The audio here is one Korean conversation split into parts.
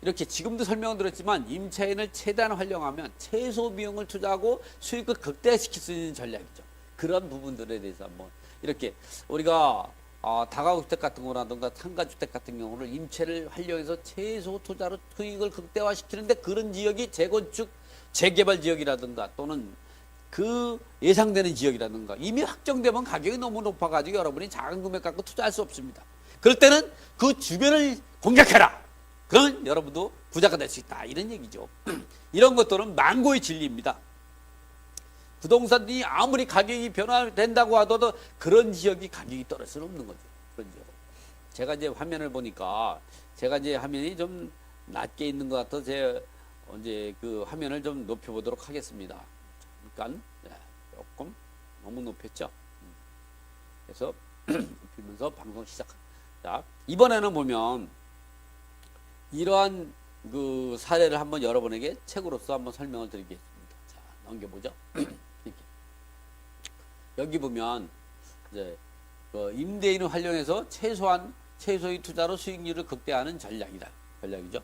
이렇게 지금도 설명드렸지만 임차인을 최대한 활용하면 최소 비용을 투자하고 수익을 극대화시킬 수 있는 전략이죠. 그런 부분들에 대해서 한번 이렇게 우리가 다가구주택 같은 거라든가 상가주택 같은 경우를 임차를 활용해서 최소 투자로 수익을 극대화시키는데 그런 지역이 재건축, 재개발 지역이라든가 또는 그 예상되는 지역이라든가 이미 확정되면 가격이 너무 높아가지고 여러분이 작은 금액 갖고 투자할 수 없습니다. 그럴 때는 그 주변을 공략해라. 그러면 여러분도 부자가 될 수 있다. 이런 얘기죠. 이런 것들은 망고의 진리입니다. 부동산이 아무리 가격이 변화된다고 하더라도 그런 지역이 가격이 떨어질 수는 없는 거죠. 그런 지역. 제가 이제 화면을 보니까 제가 이제 화면이 좀 낮게 있는 것 같아서 제가 이제 그 화면을 좀 높여보도록 하겠습니다. 잠깐 조금 너무 높였죠. 그래서 높이면서 방송 시작합니다. 이번에는 보면 이러한 그 사례를 한번 여러분에게 책으로서 한번 설명을 드리겠습니다. 자, 넘겨보죠. 여기 보면 이제 임대인을 활용해서 최소의 투자로 수익률을 극대화하는 전략이죠.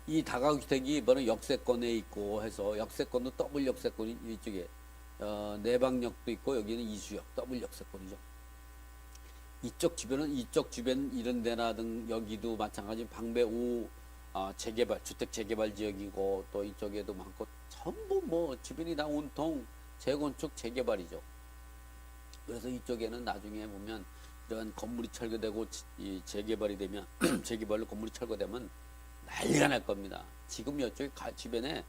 이 다가구주택이 이번에 역세권에 있고 해서 역세권도 더블 역세권이 이쪽에 내방역도 있고 여기는 이수역 더블 역세권이죠. 이쪽 주변 이런 데나 등 여기도 마찬가지 방배 5 재개발 주택 재개발 지역이고 또 이쪽에도 많고 전부 뭐 주변이 다 온통 재건축 재개발이죠. 그래서 이쪽에는 나중에 보면 이런 건물이 철거되고 이 재개발이 되면 재개발로 건물이 철거되면 난리가 날 겁니다. 지금 이쪽에 주변에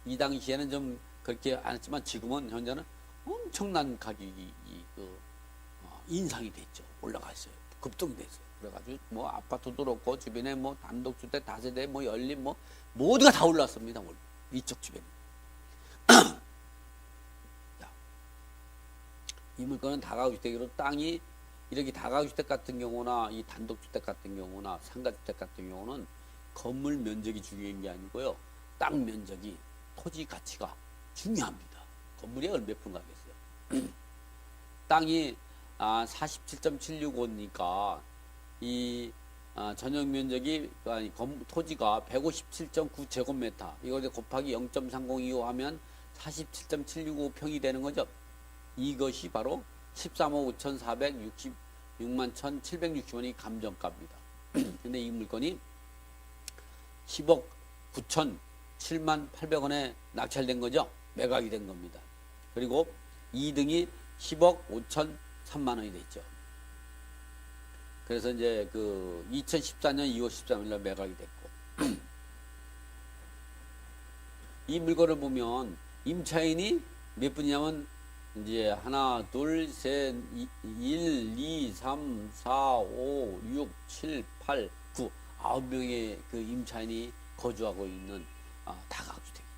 이 당시에는 좀 그렇게 안 했지만 지금은 현재는 엄청난 가격이 인상이 됐죠. 올라가 있어요. 급등이 됐어요. 그래가지고 뭐 아파트도 그렇고 주변에 뭐 단독주택 다세대 뭐 열린 뭐 모두가 다 올랐습니다. 이쪽 주변에. 이 물건은 다가구주택으로 땅이 이렇게 다가구주택 같은 경우나 이 단독주택 같은 경우나 상가주택 같은 경우는 건물 면적이 중요한 게 아니고요. 땅 면적이 토지 가치가 중요합니다. 건물이 몇 푼 가겠어요. 땅이 47.765니까 이 전용 면적이 토지가 157.9제곱미터 이거 곱하기 0.3025 하면 47.765평이 되는 거죠. 이것이 바로 13억 5,466만 1,760원이 감정가입니다. 근데 이 물건이 10억 9천 7만 800원에 낙찰된 거죠. 매각이 된 겁니다. 그리고 2등이 10억 5천 3만 원이 됐죠. 그래서 이제 그 2014년 2월 13일 날 매각이 됐고 이 물건을 보면 임차인이 몇 분이냐면 이제 하나, 둘, 셋, 1, 2, 3, 4, 5, 6, 7, 8, 9, 9명의 그 임차인이 거주하고 있는 다가구주택이죠.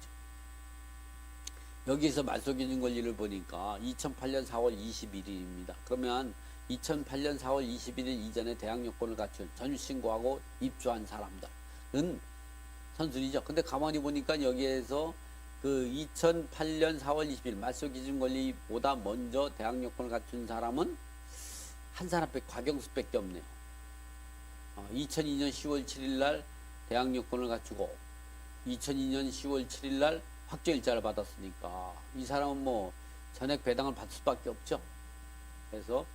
여기에서 말소기준 권리를 보니까 2008년 4월 21일입니다. 그러면 2008년 4월 21일 이전에 대학 요건을 갖춘 전유신고하고 입주한 사람들은 선순위죠. 근데 가만히 보니까 여기에서 그 2008년 4월 20일 말소기준 권리보다 먼저 대학 요건을 갖춘 사람은 한 사람밖에 곽영수밖에 없네요. 2002년 10월 7일 날 대학 요건을 갖추고 2002년 10월 7일 날 확정일자를 받았으니까 이 사람은 뭐 전액 배당을 받을 수밖에 없죠. 그래서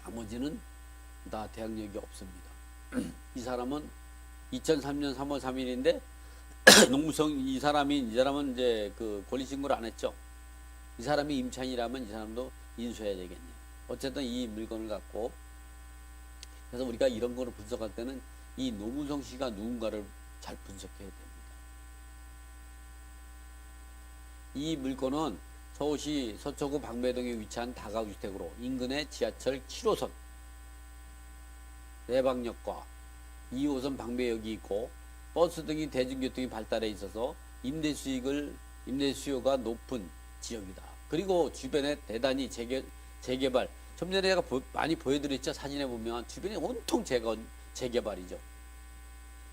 나머지는 다 대학력이 없습니다. 이 사람은 2003년 3월 3일인데 농무성 이 사람은 이제 그 권리신고를 안 했죠. 이 사람이 임차인이라면 이 사람도 인수해야 되겠네요. 어쨌든 이 물건을 갖고 그래서 우리가 이런 거를 분석할 때는 이 노무성 씨가 누군가를 잘 분석해야 됩니다. 이 물건은 서울시 서초구 방배동에 위치한 다가구주택으로 인근에 지하철 7호선 내방역과 2호선 방배역이 있고 버스 등이 대중교통이 발달해 있어서 임대 수요가 높은 지역이다. 그리고 주변에 대단히 재개발 좀 전에 제가 많이 보여드렸죠. 사진에 보면 주변이 온통 재개발이죠.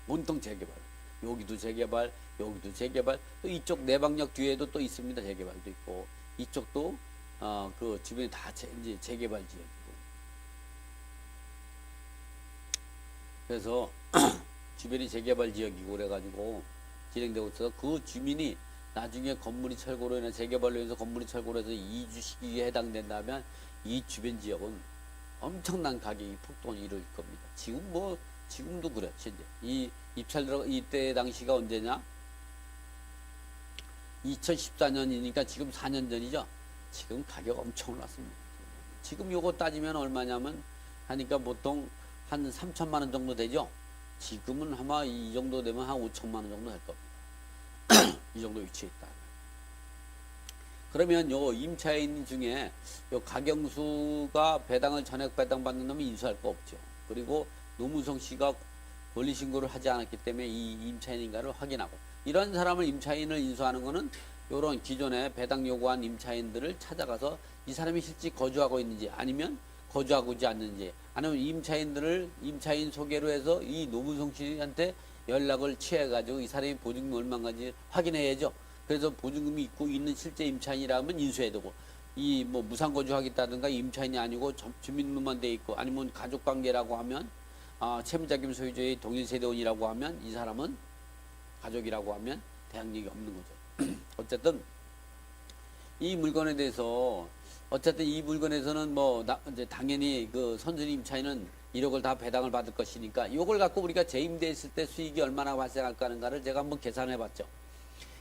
온통 재개발. 여기도 재개발, 여기도 재개발. 또 이쪽 내방역 뒤에도 또 있습니다. 재개발도 있고 이쪽도 그 주변이 다 이제 재개발 지역이고 그래서 주변이 재개발 지역이고 그래가지고 진행되고 있어서 그 주민이 나중에 건물이 철거로 인해 재개발로 인해서 건물이 철거로 해서 이주 시기에 해당된다면 이 주변 지역은 엄청난 가격이 폭등을 이룰 겁니다. 지금도 그래. 현재 이 입찰 들어 이때 당시가 언제냐? 2014년이니까 지금 4년 전이죠. 지금 가격 엄청 올랐습니다. 지금 요거 따지면 얼마냐면 하니까 보통 한 3천만 원 정도 되죠. 지금은 아마 이 정도 되면 한 5천만 원 정도 될 겁니다. 이 정도 위치에 있다. 그러면 요 임차인 중에 요 가경수가 배당을 전액 배당 받는 놈이 인수할 거 없죠. 그리고 노무성 씨가 권리 신고를 하지 않았기 때문에 이 임차인인가를 확인하고, 이런 사람을 임차인을 인수하는 거는 요런 기존에 배당 요구한 임차인들을 찾아가서 이 사람이 실제 거주하고 있는지 아니면 거주하고 있지 않는지, 아니면 임차인 소개로 해서 이 노무성 씨한테 연락을 취해가지고 이 사람이 보증금 얼마인지 확인해야죠. 그래서 보증금이 있고 있는 실제 임차인이라면 인수해야 되고, 이 뭐 무상거주하겠다든가 임차인이 아니고 주민등록만 돼 있고 아니면 가족관계라고 하면 채무자금 소유주의 동일세대원이라고 하면 이 사람은 가족이라고 하면 대항력이 없는 거죠. 어쨌든 이 물건에 대해서 이 물건에서는 이제 당연히 그 선순위 임차인은 1억을 다 배당을 받을 것이니까 이걸 갖고 우리가 재임대했을 때 수익이 얼마나 발생할까 하는가를 제가 한번 계산해 봤죠.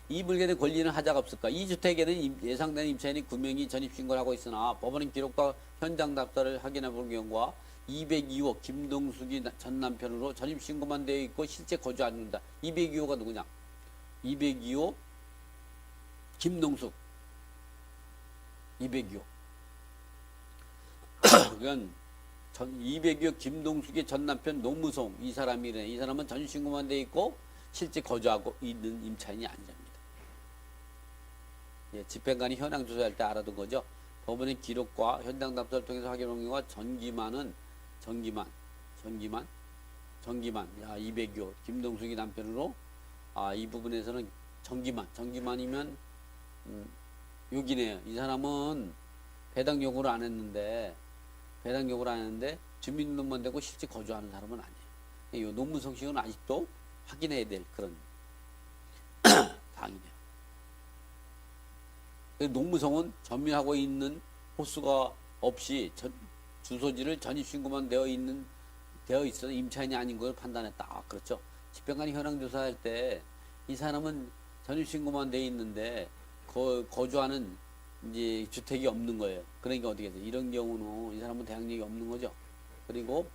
이 물건의 권리는 하자가 없을까? 이 주택에는 예상되는 임차인이 9명이 전입신고를 하고 있으나 법원은 기록과 현장 답사를 확인해 볼 경우와 202호 김동숙이 전 남편으로 전입신고만 되어 있고 실제 거주 안 한다. 202호가 누구냐? 202호 김동숙. 202호. 그건 202호 김동숙의 전 남편 노무송 이 사람이래. 이 사람은 전입신고만 되어 있고 실제 거주하고 있는 임차인이 아니랍니다. 예, 집행관이 현황 조사할 때 알아둔 거죠. 법원의 기록과 현장 답사를 통해서 확인한 경우가 전기만 202호 김동숙이 남편으로 이 부분에서는 전기만이면 여기네요. 이 사람은 배당 요구를 안 했는데 주민등록만 되고 실제 거주하는 사람은 아니에요. 이 노무성 씨는 아직도 확인해야 될 그런 사항이네요. 노무성은 전미하고 있는 호수가 없이 주소지를 전입신고만 되어 있어 임차인이 아닌 걸 판단했다. 그렇죠. 집행관이 현황 조사할 때 이 사람은 전입신고만 되어 있는데 거주하는 이제 주택이 없는 거예요. 그러니까 어떻게 해서 이런 경우는 이 사람은 대항력이 없는 거죠. 그리고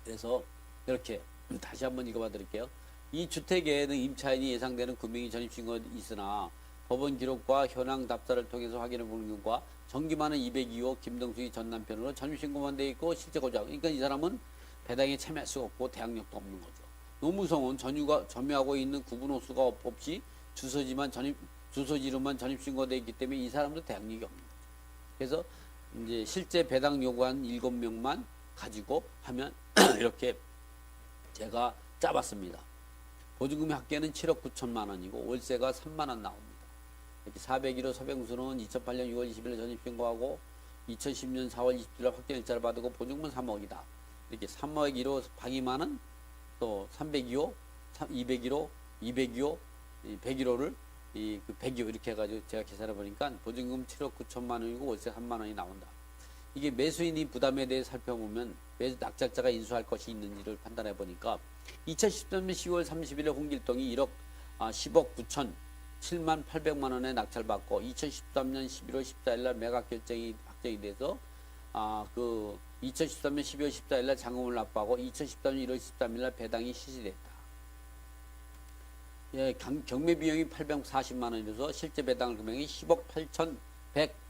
그래서 이렇게 다시 한번 읽어봐 드릴게요. 이 주택에는 임차인이 예상되는 9명이 전입신고가 있으나 법원 기록과 현황 답사를 통해서 확인해 보는 경우가 전기만은 202호 김동숙이 전 남편으로 전입신고만 돼 있고 실제 거주하고, 그러니까 이 사람은 배당에 참여할 수가 없고 대항력도 없는 거죠. 노무성은 점유하고 있는 구분호수가 없이 주소지로만 전입신고가 되어 있기 때문에 이 사람도 대항력이 없는 거죠. 그래서 이제 실제 배당 요구한 7명만 가지고 하면 이렇게 제가 짜봤습니다. 보증금의 합계는 7억 9천만 원이고 월세가 3만 원 나옵니다. 이렇게 401호 서병수는 2008년 6월 20일 전입신고하고 2010년 4월 20일 확정일자를 받고 보증금은 3억이다. 이렇게 3억 1호 박이만은 또 302호, 201호, 202호, 101호를 그 102호 이렇게 해가지고 제가 계산해 보니까 보증금 7억 9천만 원이고 월세 3만 원이 나온다. 이게 매수인이 부담에 대해 살펴보면 낙찰자가 인수할 것이 있는지를 판단해 보니까 2013년 10월 30일에 홍길동이 10억 9천 7만 800만 원에 낙찰받고 2013년 11월 14일 날 매각 결정이 확정이 돼서 2013년 12월 14일 날 잔금을 납부하고 2013년 1월 13일 날 배당이 실시됐다. 예, 경매 비용이 840만 원이라서 실제 배당 금액이 10억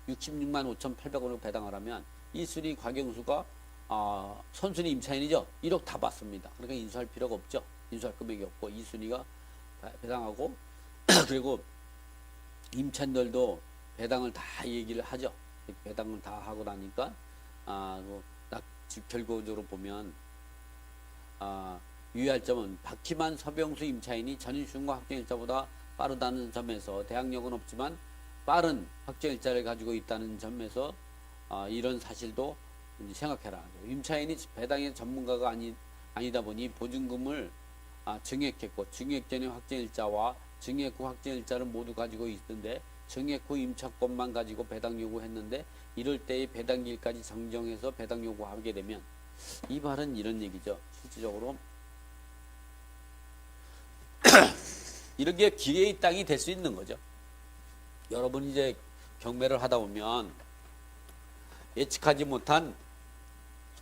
8,166만 5,800원으로 배당을 하면 이순위 과경수가 선순위 임차인이죠. 1억 다 받습니다. 그러니까 인수할 필요가 없죠. 인수할 금액이 없고 이순위가 배당하고 그리고 임차인들도 배당을 다 얘기를 하죠. 배당을 다 하고 나니까 결과적으로 보면 유의할 점은 박희만 서병수 임차인이 전입신고 확정일자보다 빠르다는 점에서 대항력은 없지만 빠른 확정일자를 가지고 있다는 점에서 이런 사실도 생각해라. 임차인이 배당의 전문가가 아니다 보니 보증금을 증액했고 증액 전에 확정일자와 증액 후 확정일자를 모두 가지고 있던데 증액 후 임차권만 가지고 배당 요구했는데 이럴 때의 배당기일까지 정정해서 배당 요구하게 되면 이 말은 이런 얘기죠. 실질적으로 이런 게 기회의 땅이 될 수 있는 거죠. 여러분이 이제 경매를 하다 보면 예측하지 못한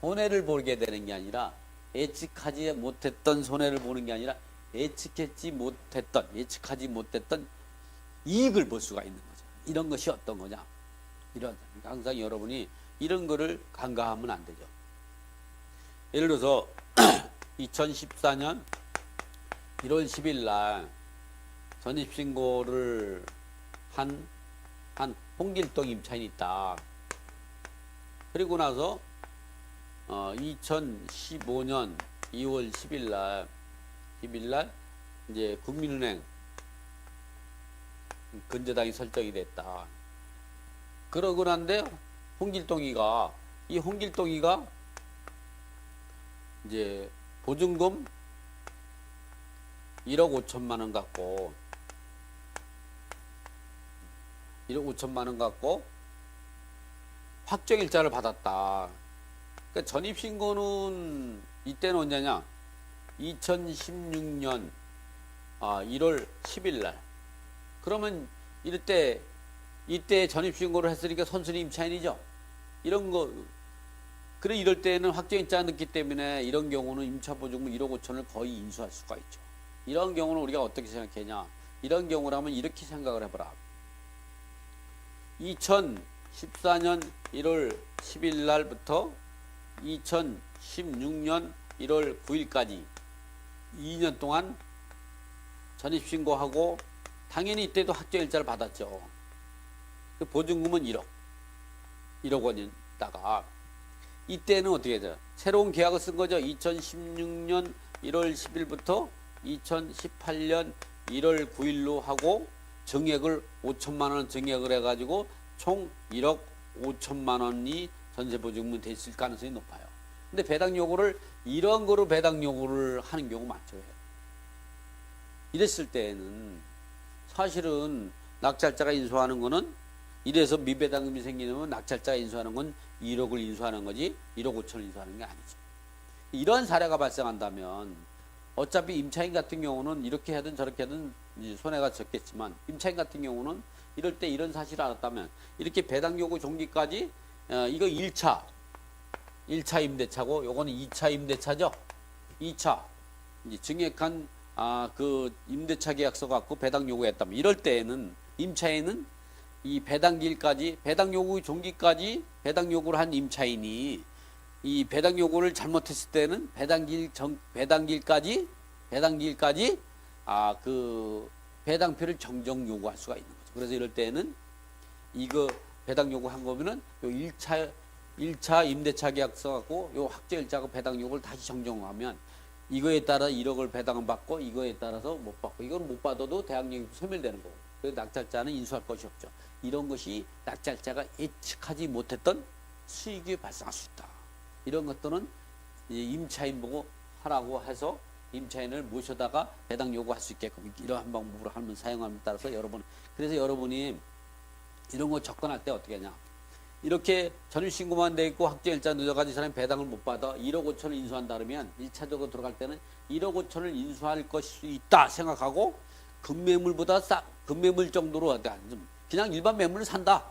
손해를 보게 되는 게 아니라 예측하지 못했던 손해를 보는 게 아니라 예측하지 못했던 이익을 볼 수가 있는 거죠. 이런 것이 어떤 거냐? 이런 항상 여러분이 이런 거를 간과하면 안 되죠. 예를 들어서 2014년 1월 10일 날 전입신고를 한 홍길동 임차인이 있다. 그리고 나서 2015년 2월 10일 날 이제 국민은행 근저당이 설정이 됐다. 그러고 난데 홍길동이가 이제 보증금 1억 5천만 원 갖고 1억 5천만 원 갖고 확정일자를 받았다. 그러니까 전입신고는 이때는 언제냐? 2016년 1월 10일 날. 그러면 이때 전입신고를 했으니까 선순위 임차인이죠. 이런 거. 그래 이럴 때는 확정일자가 늦기 때문에 이런 경우는 임차보증금 1억 5천을 거의 인수할 수가 있죠. 이런 경우는 우리가 어떻게 생각하냐? 이런 경우라면 이렇게 생각을 해보라. 2014년 1월 10일 날부터 2016년 1월 9일까지 2년 동안 전입신고하고 당연히 이때도 확정일자를 받았죠. 그 보증금은 1억 원이다가 이때는 어떻게 돼요? 새로운 계약을 쓴 거죠. 2016년 1월 10일부터 2018년 1월 9일로 하고 증액을 5천만 원 증액을 해가지고 총 1억 5천만 원이 전세보증금이 됐을 가능성이 높아요. 근데 배당 요구를 이런 거로 배당 요구를 하는 경우 많죠. 이랬을 때에는 사실은 낙찰자가 인수하는 거는 이래서 미배당금이 생기면 낙찰자가 인수하는 건 1억을 인수하는 거지 1억 5천을 인수하는 게 아니죠. 이런 사례가 발생한다면 어차피 임차인 같은 경우는 이렇게 하든 저렇게 하든 손해가 적겠지만 임차인 같은 경우는 이럴 때 이런 사실을 알았다면 이렇게 배당 요구 종기까지 이거 1차 임대차고 요거는 2차 임대차죠. 2차 이제 증액한 그 임대차 계약서 갖고 배당 요구했다면 이럴 때에는 임차인은 이 배당기일까지 배당 요구 종기까지 배당 요구를 한 임차인이 이 배당 요구를 잘못했을 때는 배당기일까지 그 배당표를 정정 요구할 수가 있는 거죠. 그래서 이럴 때는 이거 배당 요구한 거면은 요 1차 임대차 계약서 갖고 요 확정일자고 배당 요구를 다시 정정하면 이거에 따라 1억을 배당을 받고 이거에 따라서 못 받고 이건 못 받아도 대항력이 소멸되는 거고 그래서 낙찰자는 인수할 것이 없죠. 이런 것이 낙찰자가 예측하지 못했던 수익이 발생할 수 있다. 이런 것들은 임차인 보고 하라고 해서 임차인을 모셔다가 배당 요구할 수 있게끔 이러한 방법으로 하면 사용함에 따라서 그래서 여러분이 이런 거 접근할 때 어떻게 하냐? 이렇게 전입신고만 돼 있고 확정일자 늦어가지고 이 사람이 배당을 못 받아 1억 5천을 인수한다 그러면 1차적으로 들어갈 때는 1억 5천을 인수할 것이 있다 생각하고 금매물 정도로 그냥 일반 매물을 산다.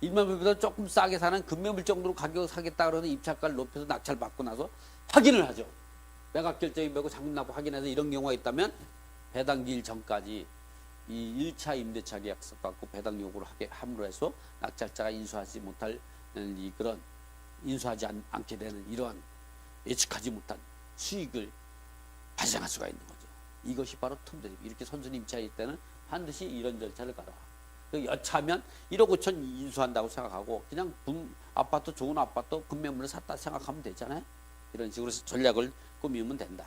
일반 매물보다 조금 싸게 사는 금매물 정도로 가격을 사겠다 그러면 입찰가를 높여서 낙찰 받고 나서 확인을 하죠. 매각 결정이 되고 잔금 납부 확인해서 이런 경우가 있다면 배당기일 전까지 이 1차 임대차 계약서 갖고 배당 요구를 하게 함으로 해서 낙찰자가 인수하지 못할 그런 인수하지 않게 되는 이러한 예측하지 못한 수익을 발생할 수가 있는 거죠. 이것이 바로 텀드립. 이렇게 선순위 임차일 때는 반드시 이런 절차를 가라. 여차하면 1억 5천 인수한다고 생각하고 그냥 좋은 아파트 금매물을 샀다 생각하면 되잖아요. 이런 식으로 전략을 꾸미면 된다.